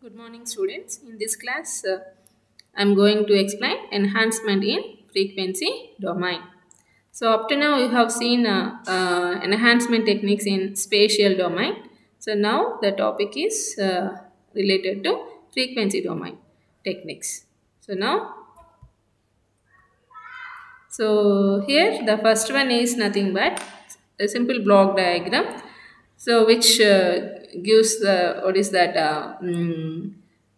Good morning, students. In this class, I am going to explain enhancement in frequency domain. So, up to now, you have seen enhancement techniques in spatial domain. So, now the topic is related to frequency domain techniques. So here the first one is nothing but a simple block diagram. So which gives the what is that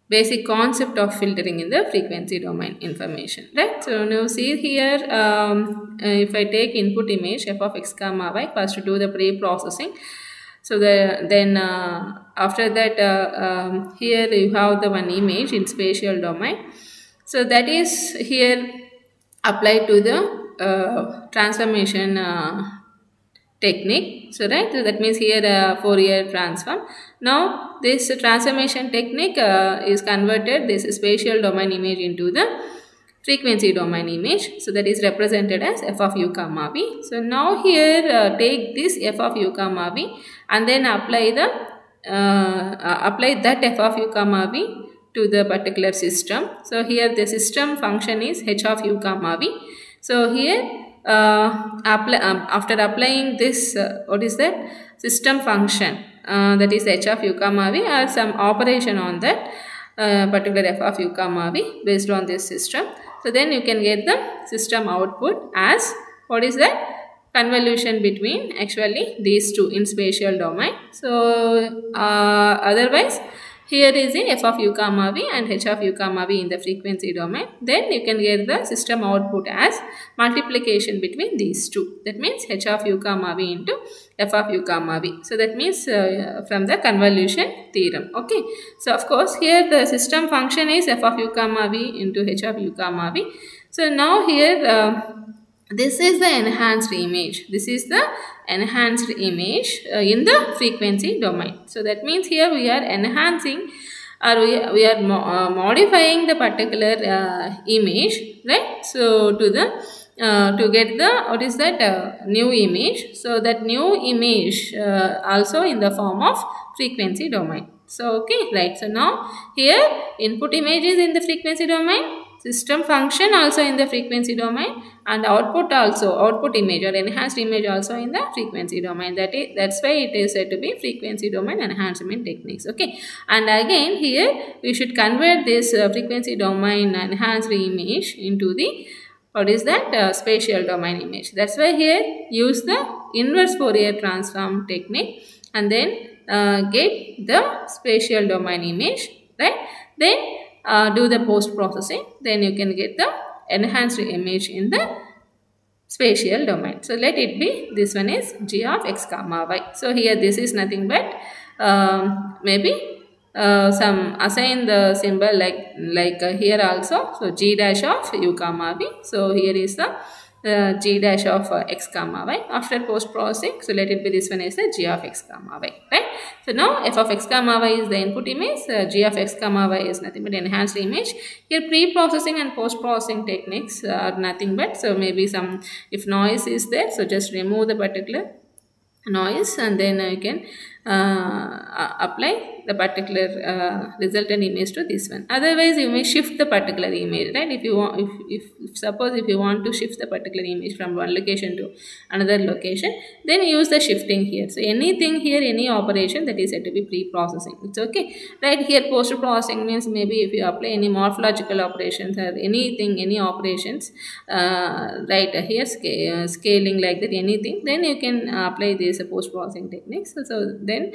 basic concept of filtering in the frequency domain information, right? So now see here, if I take input image f of x comma y, first to do the pre-processing. So then after that here you have the one image in spatial domain. So that is here applied to the transformation technique. So right, so that means here Fourier transform. Now this transformation technique is converted this spatial domain image into the frequency domain image. So that is represented as f of u comma v. So now here take this f of u comma v and then apply that f of u comma v to the particular system. So here the system function is h of u comma v. So here after applying this what is that system function that is h of u comma v, or some operation on that particular f of u comma v based on this system. So then you can get the system output as what is that convolution between actually these two in spatial domain. So otherwise here is a f of u comma v and h of u comma v in the frequency domain. Then you can get the system output as multiplication between these two. That means h of u comma v into f of u comma v. So that means from the convolution theorem. Okay. So of course here the system function is f of u comma v into h of u comma v. So now here this is the enhanced image. This is the enhanced image in the frequency domain. So that means here we are enhancing, or we are modifying the particular image, right? So to the to get the what is that new image. So that new image also in the form of frequency domain. So okay, right. So now here input image is in the frequency domain, system function also in the frequency domain, and output image or enhanced image also in the frequency domain. That's why it is said to be frequency domain enhancement techniques. Okay, and again here we should convert this frequency domain enhanced image into the what is that spatial domain image. That's why here use the inverse Fourier transform technique and then get the spatial domain image, right? Then do the post processing, then you can get the enhanced image in the spatial domain. So let it be, this one is g of x comma y. So here this is nothing but maybe some assign the symbol like here also. So g dash of u comma v. So here is the g dash of x comma y after post processing. So let it be, this one is the g of x comma y, right? So now f of x comma y is the input image, g of x comma y is nothing but enhanced image. Here pre-processing and post-processing techniques are nothing but, so maybe some, if noise is there, so just remove the particular noise and then you can apply the particular resultant image to this one. Otherwise you may shift the particular image, right? If you want, if suppose if you want to shift the particular image from one location to another location, then use the shifting here. So anything here, any operation that is said to be pre-processing, it's okay, right? Here post-processing means maybe if you apply any morphological operations or anything, any operations, right, here scaling like that, anything, then you can apply this post-processing techniques. So then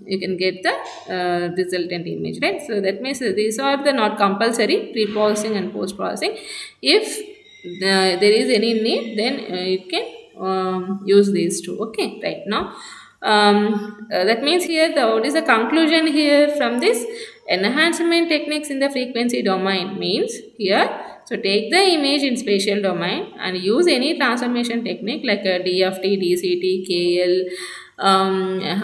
you can get the resultant image, right? So that means these are the not compulsory, pre-processing and post-processing. If there is any need, then you can use these two. Okay, right now that means here what is the conclusion here from this enhancement techniques in the frequency domain means here. So take the image in spatial domain and use any transformation technique like a DFT, DCT, KL,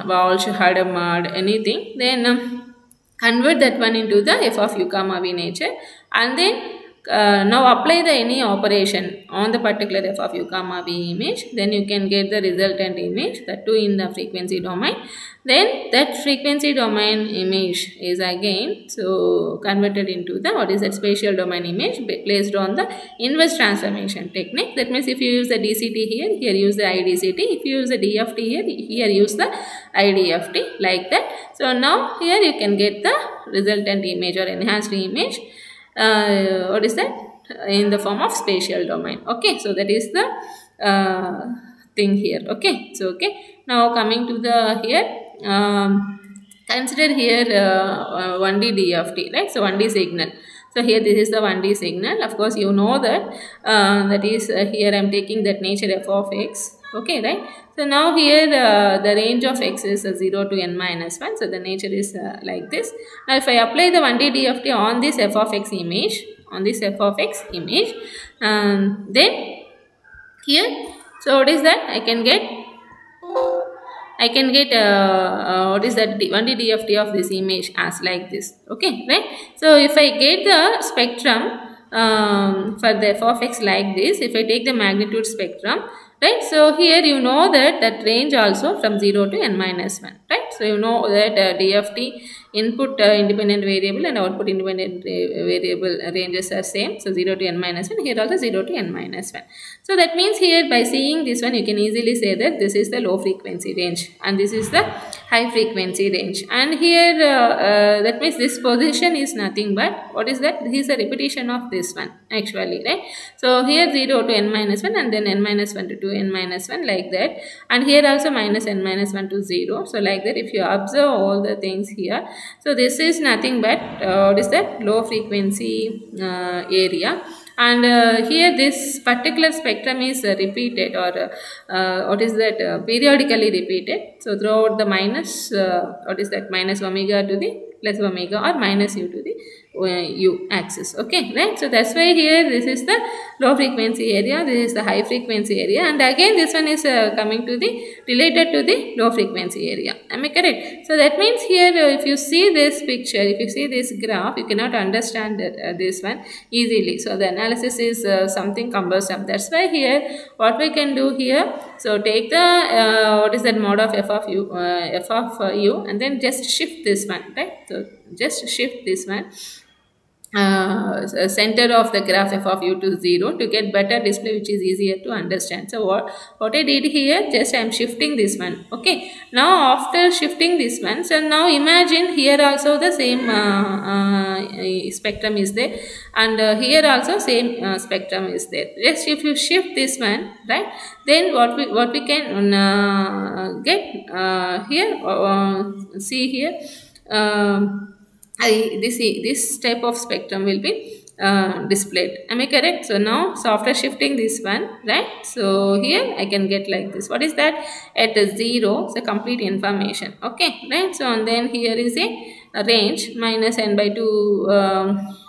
Walsh, Hadamard, anything. Then convert that one into the f of u comma v nature and then now apply the any operation on the particular f of u comma v image, then you can get the resultant image, that too in the frequency domain. Then that frequency domain image is again so converted into the what is that spatial domain image placed on the inverse transformation technique. That means if you use the DCT here, here use the IDCT. If you use the DFT here, here use the IDFT, like that. So now here you can get the resultant image or enhanced image. What is that? In the form of spatial domain. Okay, so that is the thing here. Okay, so okay. Now coming to the here. Consider here 1D DFT, right? So 1D signal. So here this is the 1D signal. Of course, you know that that is here I am taking that nature f of x. Okay, right? So now here the range of x is 0 to n minus 1. So the nature is like this. Now if I apply the 1D DFT on this f of x image, then here, so what is that? I can get what is that 1D DFT of this image as like this. Okay, right? So if I get the spectrum for the f of x like this, if I take the magnitude spectrum, right? So here you know that range also from 0 to n minus 1, right? So you know that DFT input independent variable and output independent variable ranges are same. So 0 to n minus 1, here also 0 to n minus 1. So that means here by seeing this one, you can easily say that this is the low frequency range and this is the high frequency range. And here that means this position is nothing but what is that? This is a repetition of this one actually, right? So here 0 to n minus 1 and then n minus 1 to 2 n minus 1, like that. And here also minus n minus 1 to 0. So like that, if you observe all the things here, so this is nothing but what is that? Low frequency area. And here this particular spectrum is repeated or what is that? Periodically repeated. So throughout the minus what is that? Minus omega to the plus omega or minus u to the u axis. Okay, right? So that's why here this is the low frequency area, this is the high frequency area, and again this one is coming to the related to the low frequency area. Am I correct? So that means here if you see this picture, if you see this graph, you cannot understand this one easily. So the analysis is something cumbersome. That's why here what we can do here, so take the what is that mod of f of u and then just shift this one, right? So just shift this one center of the graph f of u to 0 to get better display, which is easier to understand. So what I did here, just I am shifting this one. Okay, now after shifting this one, so now imagine here also the same spectrum is there, and here also same spectrum is there. Just if you shift this one, right, then what we can get here, see here, this type of spectrum will be displayed. Am I correct? So now, so after shifting this one, right? So here I can get like this. What is that? At 0, so complete information. Okay, right? So and then here is a range minus n by 2.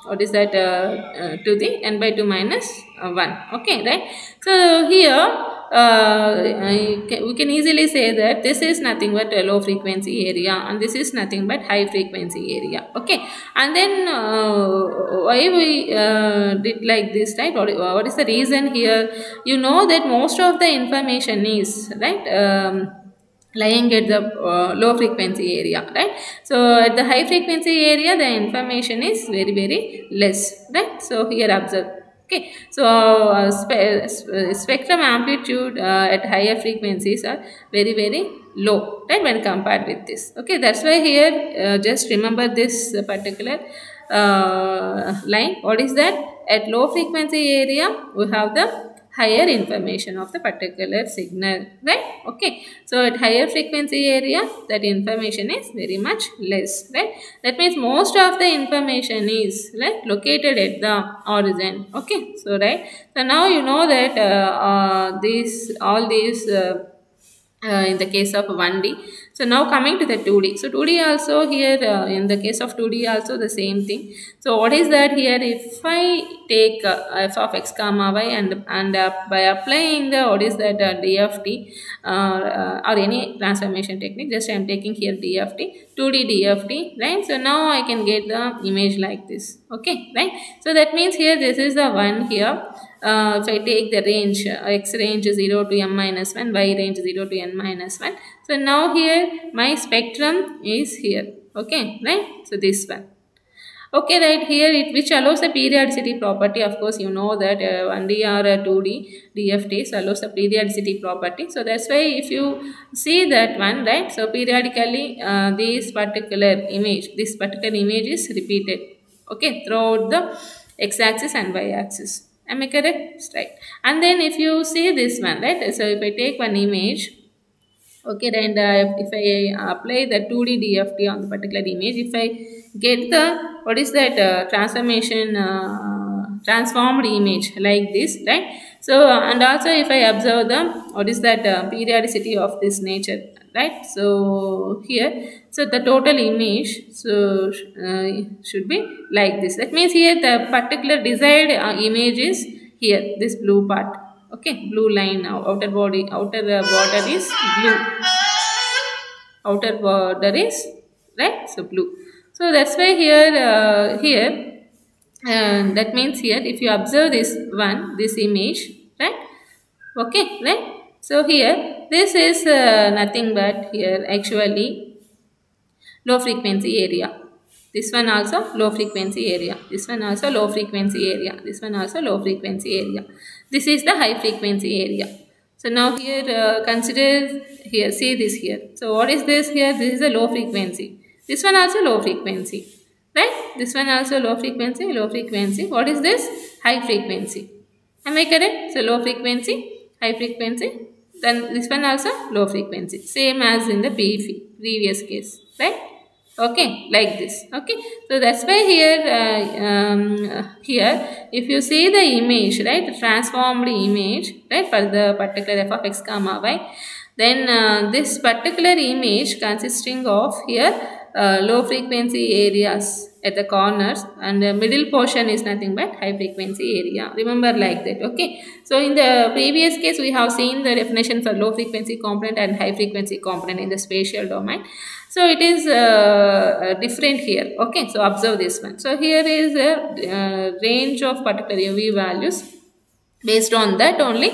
What is that? To the n by 2 minus 1. Okay, right? So here we can easily say that this is nothing but a low frequency area and this is nothing but high frequency area. Okay, and then why we did like this, right? What is the reason here? You know that most of the information is right lying at the low frequency area, right? So at the high frequency area the information is very less, right? So here observe. Okay, so spectrum amplitude at higher frequencies are very low, right, when compared with this. Okay, that's why here just remember this particular line. What is that? At low frequency area we have the higher information of the particular signal, right? Okay, so at higher frequency area that information is very much less, right? That means most of the information is right located at the origin. Okay, so right, so now you know that all these in the case of 1D. So now coming to the 2D. So 2D also here, in the case of 2D also the same thing. So what is that here? If I take f of x comma y and by applying the what is that DFT or any transformation technique, just I am taking here DFT, 2D DFT, right? So now I can get the image like this. Okay, right? So that means here this is the one here. If I take the range, x range 0 to m minus 1, y range 0 to n minus 1. So now here my spectrum is here. Okay, right? So this one. Okay, right here which allows the periodicity property. Of course, you know that 1D or 2D DFTs allows the periodicity property. So that's why if you see that one, right? So periodically this particular image is repeated. Okay, throughout the x-axis and y-axis. Am I correct? Right. And then if you see this one, right? So if I take one image, okay, then if I apply the 2D DFT on the particular image, if I get the, what is that transformation, transformed image like this, right? So, and also if I observe the, what is that periodicity of this nature, right? So here, so the total image should be like this. That means here the particular desired image is here, this blue part. Okay, blue line now, outer border is blue. Outer border is, right? So blue. So that's why here that means here if you observe this image, right? Okay, right? So here this is nothing but here actually low frequency area. This one also low frequency area. This one also low frequency area. This one also low frequency area. This is the high frequency area. So now here consider here, see this here. So what is this here? This is a low frequency. This one also low frequency. Right? This one also low frequency, low frequency. What is this? High frequency. Am I correct? So low frequency, high frequency. Then this one also low frequency. Same as in the previous case. Right? Okay, like this. Okay, so that's why here here if you see the image, right, the transformed image, right, for the particular f of x comma y, then this particular image consisting of here low frequency areas at the corners, and the middle portion is nothing but high frequency area. Remember like that. Okay, so in the previous case we have seen the definition for low frequency component and high frequency component in the spatial domain. So it is different here. Okay, so observe this one. So here is a range of particular UV values. Based on that only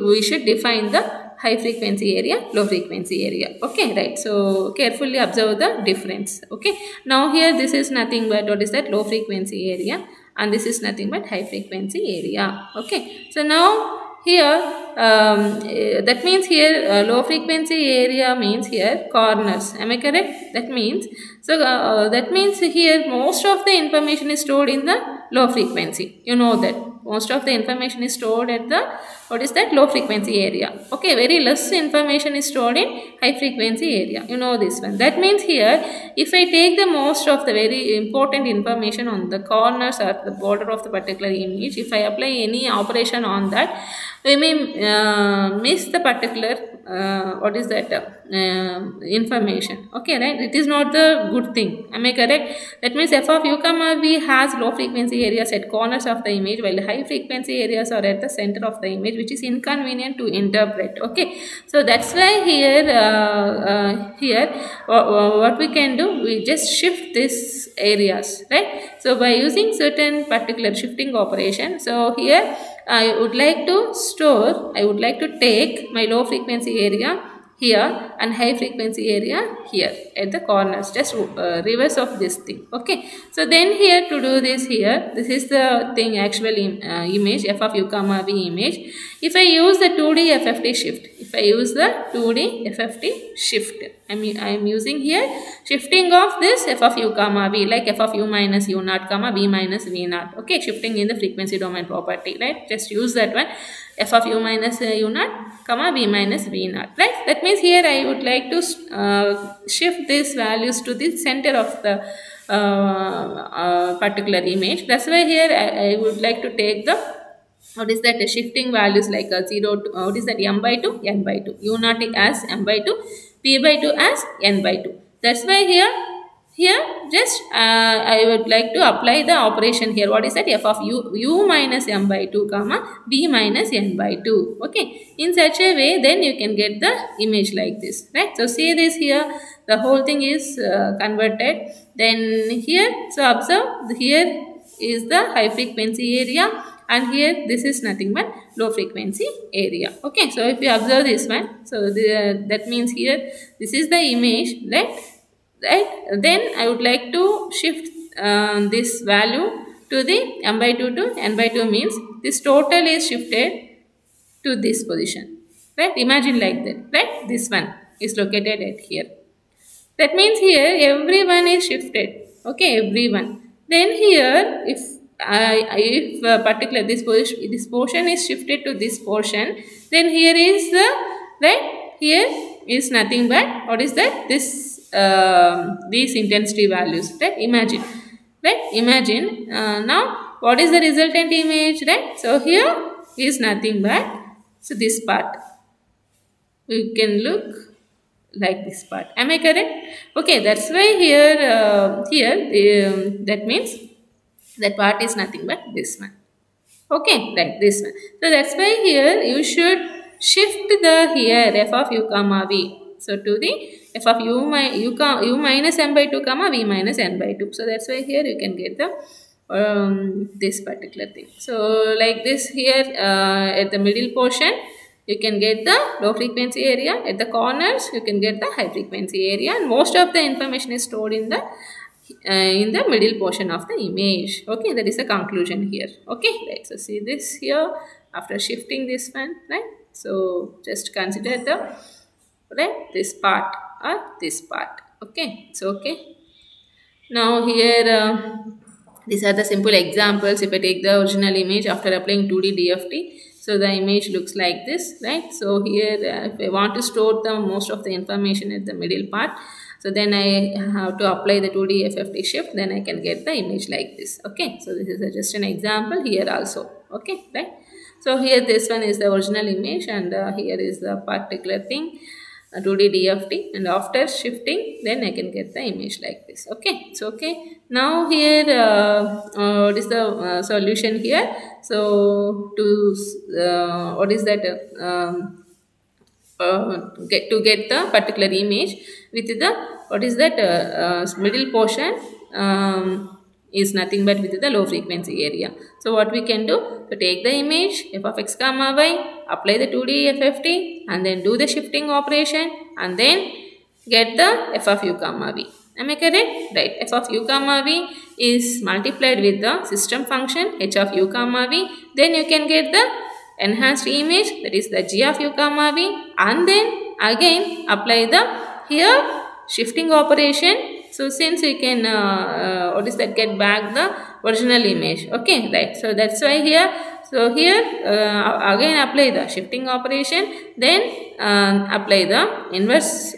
we should define the high frequency area, low frequency area. Okay, right. So carefully observe the difference. Okay, now here this is nothing but what is that low frequency area, and this is nothing but high frequency area. Okay, so now here that means here low frequency area means here corners. Am I correct? That means so that means here most of the information is stored in the low frequency. You know that most of the information is stored at the what is that low frequency area. Okay, very less information is stored in high frequency area. You know this one. That means here if I take the most of the very important information on the corners or the border of the particular image, if I apply any operation on that, we may miss the particular what is that information. Okay, right? It is not the good thing. Am I correct? That means f of u comma v has low frequency areas at corners of the image, while high frequency areas are at the center of the image, which is inconvenient to interpret. Okay, so that's why here here what we can do, we just shift these areas, right? So by using certain particular shifting operation, so here I would like to take my low frequency area here and high frequency area here at the corners, just reverse of this thing. Okay, so then here to do this, here this is the thing, actual image f of u comma v image. If I use the 2D FFT shift, I am using here shifting of this f of u comma v, like f of u minus u naught comma v minus v naught. Okay, shifting in the frequency domain property, right? Just use that one, f of u minus u naught comma v minus v naught, right? That means here I would like to shift these values to the center of the particular image. That's why here I would like to take the what is that, shifting values like 0 to, what is that, m by 2, n by 2, u naught as m by 2, p by 2 as n by 2. That's why here just I would like to apply the operation here. What is that? F of u minus m by 2 comma b minus n by 2. Okay, in such a way then you can get the image like this, right? So see this here, the whole thing is converted. Then here, so observe, here is the high frequency area, and here this is nothing but low frequency area. Okay, so if you observe this one, so that means here this is the image, right? Then I would like to shift this value to the m by 2 to n by 2, means this total is shifted to this position, right? Imagine like that, right? This one is located at here. That means here everyone is shifted. Okay, everyone. Then here if particular this portion is shifted to this portion, then here is the, right, here is nothing but, what is that, this these intensity values, right? Imagine, right? Imagine now what is the resultant image, right? So here is nothing but, so this part we can look like this part. Am I correct? Okay, that's why here that means that part is nothing but this one. Okay, like this one. So that's why here you should shift the here f of u comma v, so to the f of u minus m by 2 comma v minus n by 2. So that's why here you can get the this particular thing. So like this here at the middle portion you can get the low frequency area, at the corners you can get the high frequency area, and most of the information is stored in the middle portion of the image. Okay, that is the conclusion here. Okay, right. So see this here after shifting this one, right? So just consider the, right, this part or this part. Okay, it's okay. Now here these are the simple examples. If I take the original image after applying 2D DFT, so the image looks like this, right? So here if I want to store the most of the information at the middle part, so then I have to apply the 2D FFT shift, then I can get the image like this. Okay, so this is just an example here also. Okay, right? So here this one is the original image, and here is the particular thing 2D DFT, and after shifting then I can get the image like this. Okay, it's okay. Now here what is the solution here? So to what is that get the particular image with the, what is that, middle portion is nothing but with the low frequency area. So what we can do, to take the image f of x comma y, apply the 2D FFT, and then do the shifting operation, and then get the f of u comma v. Am I correct? Right. F of u comma v is multiplied with the system function h of u comma v. Then you can get the enhanced image, that is the g of u comma v, and then again apply the here shifting operation. So since you can what is that, get back the original image. Okay, right. So that's why here, so here again apply the shifting operation, then apply the inverse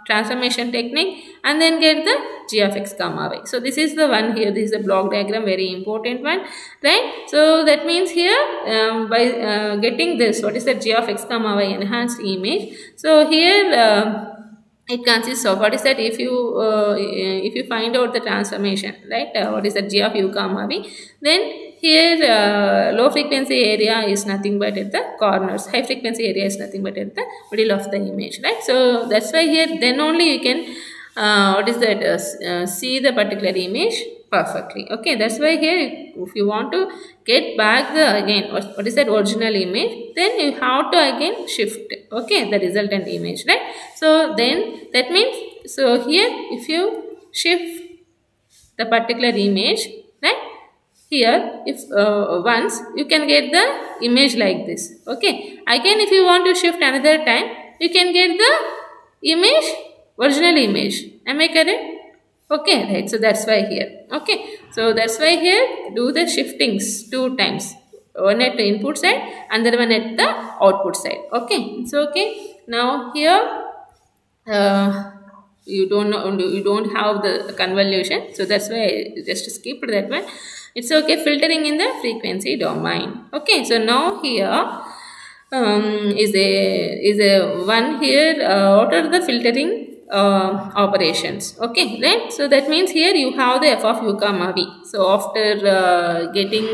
transformation technique, and then get the g of x comma y. So this is the one here, this is the block diagram, very important one, right? So that means here by getting this, what is the g of x comma y enhanced image, so here it consists of, what is that, if you find out the transformation, right, what is the g of u comma v, then here low frequency area is nothing but at the corners, high frequency area is nothing but at the middle of the image, right? So that's why here then only you can what is that, see the particular image perfectly. Okay, that's why here if you want to get back the again what is that original image, then you have to again shift, okay, the resultant image, right? So then that means, so here if you shift the particular image, right, here if once you can get the image like this. Okay, again if you want to shift another time, you can get the image, original image. Am I correct? Okay, right. So that's why here. Okay, so that's why here do the shiftings 2 times, one at the input side, another one at the output side. Okay, it's okay. Now here you don't know, you don't have the convolution, so that's why I just skipped that one. It's okay, filtering in the frequency domain. Okay, so now here is a one here. What are the filtering operations? Okay, right. So that means here you have the f of u comma v. So after getting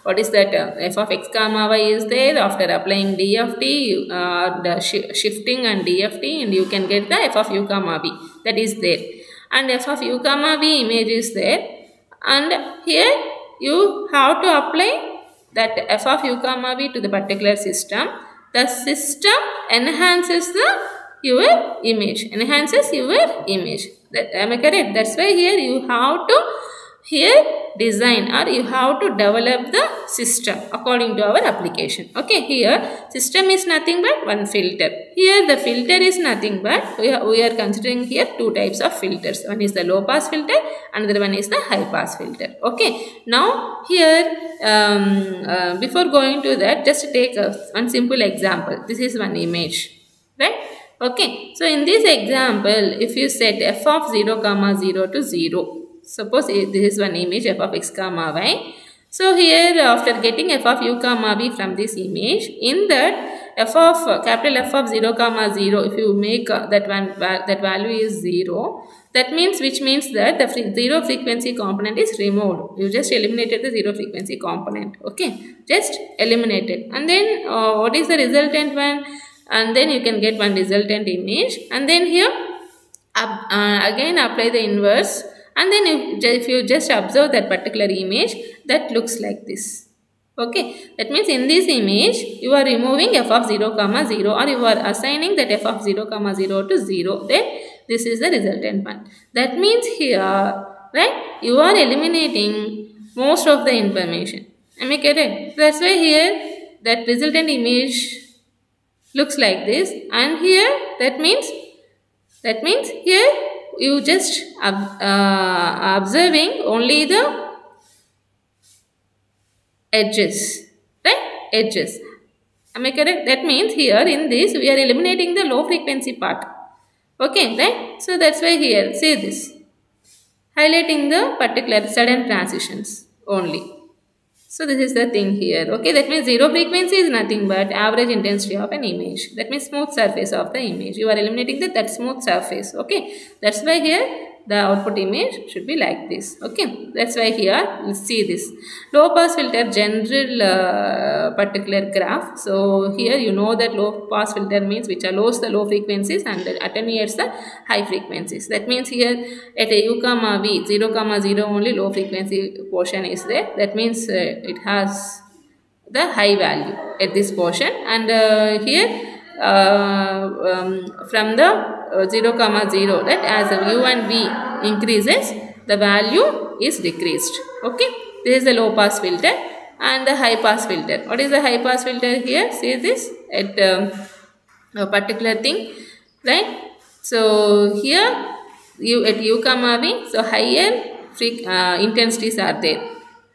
what is that f of x comma y is there, after applying DFT, the shifting and DFT, and you can get the f of u comma v, that is there, and f of u comma v image is there, and here you have to apply that f of u comma v to the particular system. The system enhances your image, that am I correct? That's why here you have to design, or you have to develop the system according to our application. Okay, here system is nothing but one filter. Here the filter is nothing but we are considering here two types of filters. One is the low pass filter, another one is the high pass filter. Okay, now here before going to that, just take one simple example. This is one image, right? Okay, so in this example, if you set f of 0 comma 0 to 0, suppose this is one image f of x comma y. So here after getting f of u comma v from this image, in that capital F of 0 comma 0, if you make that value is 0, that means, which means that the zero frequency component is removed. You just eliminated the zero frequency component. Okay, just eliminated, and then what is the resultant one? And then you can get one resultant image, and then here again apply the inverse, and then if you just observe that particular image, that looks like this. Okay, that means in this image you are removing f of 0 comma 0, or you are assigning that f of 0 comma 0 to 0, then this is the resultant one. That means here, right, you are eliminating most of the information. Am I correct? That's why here that resultant image looks like this, and here that means here you just observing only the edges, right? Edges. Am I correct? That means here in this we are eliminating the low frequency part. Okay, right? So that's why here say this, highlighting the particular sudden transitions only. So this is the thing here. Okay, that means zero frequency is nothing but average intensity of an image. That means smooth surface of the image. You are eliminating that smooth surface. Okay, that's why here the output image should be like this. Okay, that's why here let's see this low pass filter general particular graph. So here you know that low pass filter means which allows the low frequencies and attenuates the high frequencies. That means here at a u comma v 0 comma 0 only low frequency portion is there. That means it has the high value at this portion, and here from the 0 comma 0, that as u and v increases, the value is decreased. Okay, this is the low pass filter and the high pass filter. What is the high pass filter here? See this at a particular thing, right? So here at u comma v, so higher intensities are there.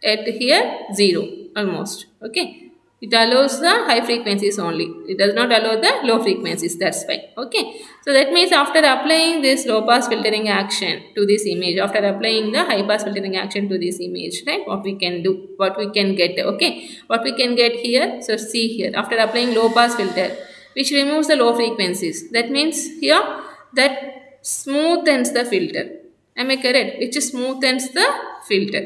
At here 0 almost. Okay, it allows the high frequencies only. It does not allow the low frequencies. That's why. Okay. So that means after applying this low pass filtering action to this image, after applying the high pass filtering action to this image, right? What we can do, what we can get. Okay. What we can get here. So see here. After applying low pass filter, which removes the low frequencies. That means here that smoothens the filter. Am I correct? Which smoothens the filter.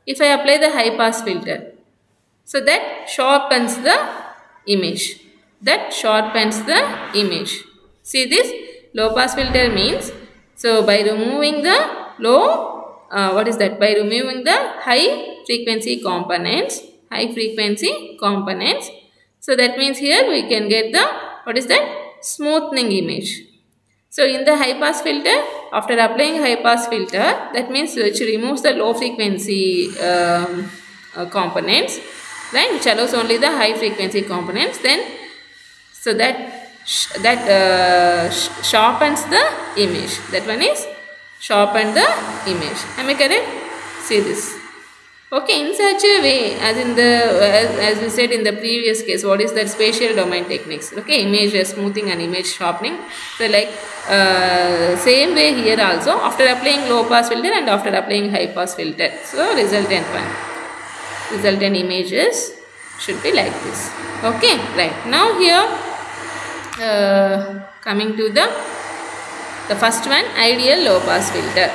If I apply the high pass filter, so that sharpens the image. See this low pass filter means, so by removing the by removing the high frequency components. So that means here we can get the smoothing image. So in the high pass filter, after applying high pass filter, that means which removes the low frequency components, right, which allows only the high frequency components, then so that sharpens the image. That one is sharpen the image. Am I correct? See this. Okay, in such a way, as in the as we said in the previous case, what is that spatial domain techniques? Okay, image smoothing and image sharpening. So like same way here also, after applying low pass filter and after applying high pass filter, so resultant images should be like this. Okay, right. Now here coming to the first one, ideal low pass filter.